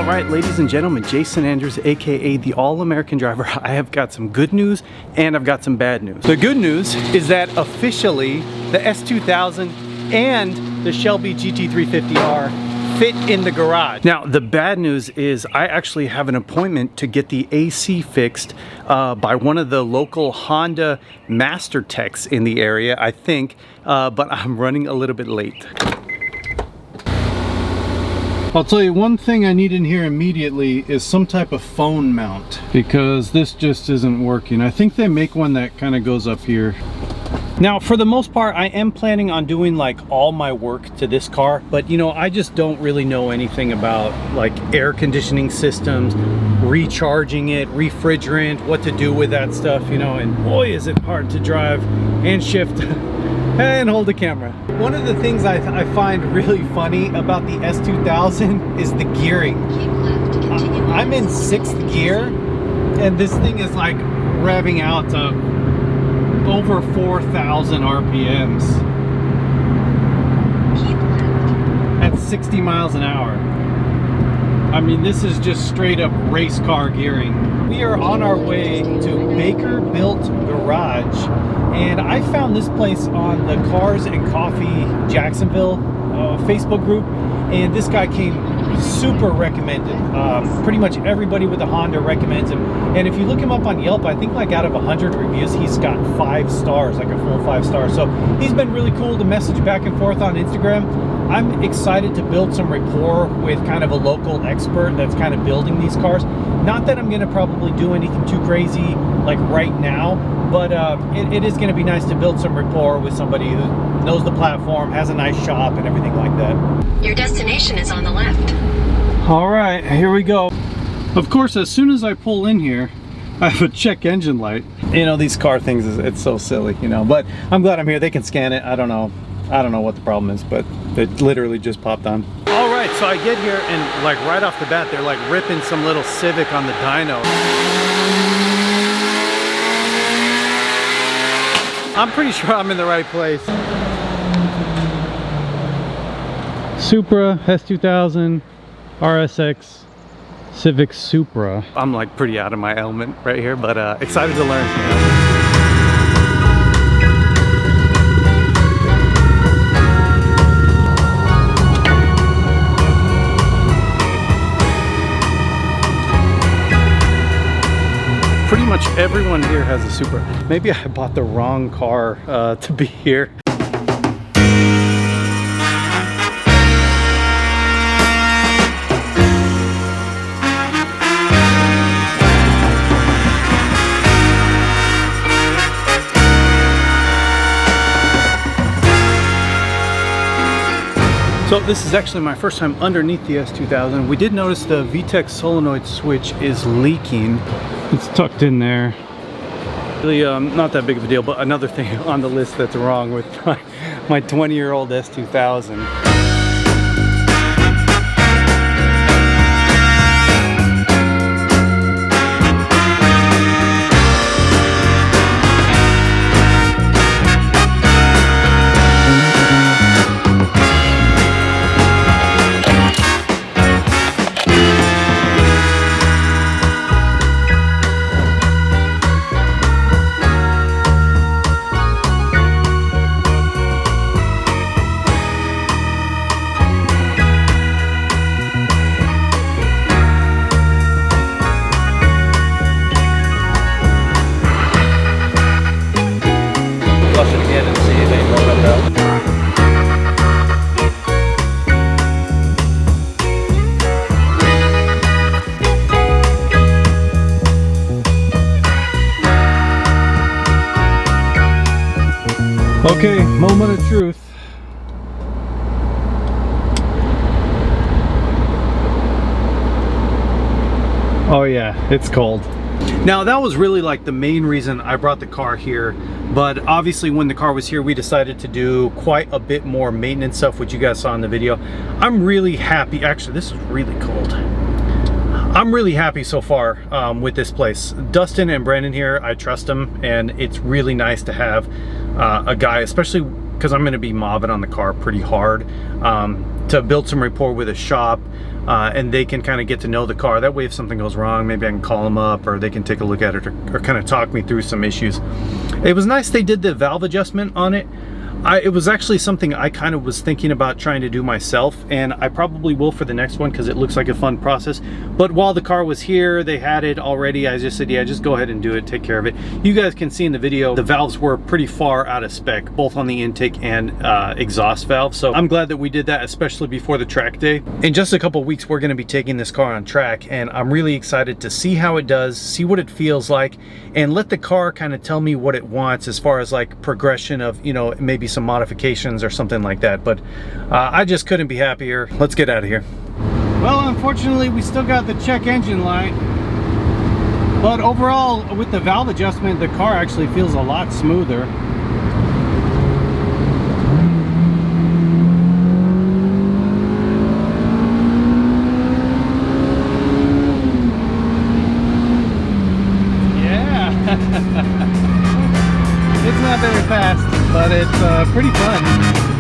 All right, ladies and gentlemen, Jason Andrews, aka the All-American Driver. I have got some good news and I've got some bad news. The good news is that officially the S2000 and the Shelby GT350R fit in the garage. Now, the bad news is I actually have an appointment to get the AC fixed by one of the local Honda master techs in the area, I think, but I'm running a little bit late. I'll tell you, one thing I need in here immediately is some type of phone mount, because this just isn't working. I think they make one that kind of goes up here. Now, for the most part, I am planning on doing like all my work to this car, but you know, I just don't really know anything about like air conditioning systems, recharging it, refrigerant, what to do with that stuff, you know, and boy, is it hard to drive and shift and hold the camera. One of the things I find really funny about the S2000 is the gearing. I'm in 6th gear, and this thing is like revving out to over 4,000 RPMs at 60 miles an hour. I mean, this is just straight up race car gearing. We are on our way to Baker Built Garage, and I found this place on the Cars and Coffee Jacksonville Facebook group, and this guy came super recommended. Pretty much everybody with a Honda recommends him, and if you look him up on Yelp, I think like out of 100 reviews he's got 5 stars, like a full 5 stars. So he's been really cool to message back and forth on Instagram. I'm excited to build some rapport with kind of a local expert that's kind of building these cars. Not that I'm going to probably do anything too crazy like right now, but it is going to be nice to build some rapport with somebody who knows the platform, has a nice shop and everything like that. Your destination is on the left. All right, here we go. Of course, as soon as I pull in here, I have a check engine light. You know, these car things, it's so silly, you know, but I'm glad I'm here. They can scan it. I don't know what the problem is, but it literally just popped on. All right, so I get here and like right off the bat, they're like ripping some little Civic on the dyno. I'm pretty sure I'm in the right place. Supra, S2000, RSX, Civic Supra. I'm like pretty out of my element right here, but excited to learn. You know? Pretty much everyone here has a Supra. Maybe I bought the wrong car to be here. So this is actually my first time underneath the S2000. We did notice the VTEC solenoid switch is leaking. It's tucked in there. Really not that big of a deal, but another thing on the list that's wrong with my 20-year-old S2000. Okay, moment of truth. Oh yeah, it's cold. Now that was really like the main reason I brought the car here, but obviously when the car was here we decided to do quite a bit more maintenance stuff, which you guys saw in the video. I'm really happy. Actually, this is really cold. I'm really happy so far with this place. Dustin and Brandon here, I trust them, and it's really nice to have a guy, especially because I'm going to be mobbing on the car pretty hard, to build some rapport with a shop, and they can kind of get to know the car. That way if something goes wrong, maybe I can call them up, or they can take a look at it, or kind of talk me through some issues. It was nice they did the valve adjustment on it. It was actually something I kind of was thinking about trying to do myself, and I probably will for the next one because it looks like a fun process. But while the car was here, they had it already. I just said, yeah, just go ahead and do it, take care of it. You guys can see in the video, the valves were pretty far out of spec, both on the intake and exhaust valve. So I'm glad that we did that, especially before the track day. In just a couple weeks, we're gonna be taking this car on track, and I'm really excited to see how it does, see what it feels like, and let the car kind of tell me what it wants as far as like progression of, you know, maybe some modifications or something like that. But I just couldn't be happier. Let's get out of here. Well, unfortunately, we still got the check engine light, but overall with the valve adjustment, the car actually feels a lot smoother. It's not very fast, but it's pretty fun.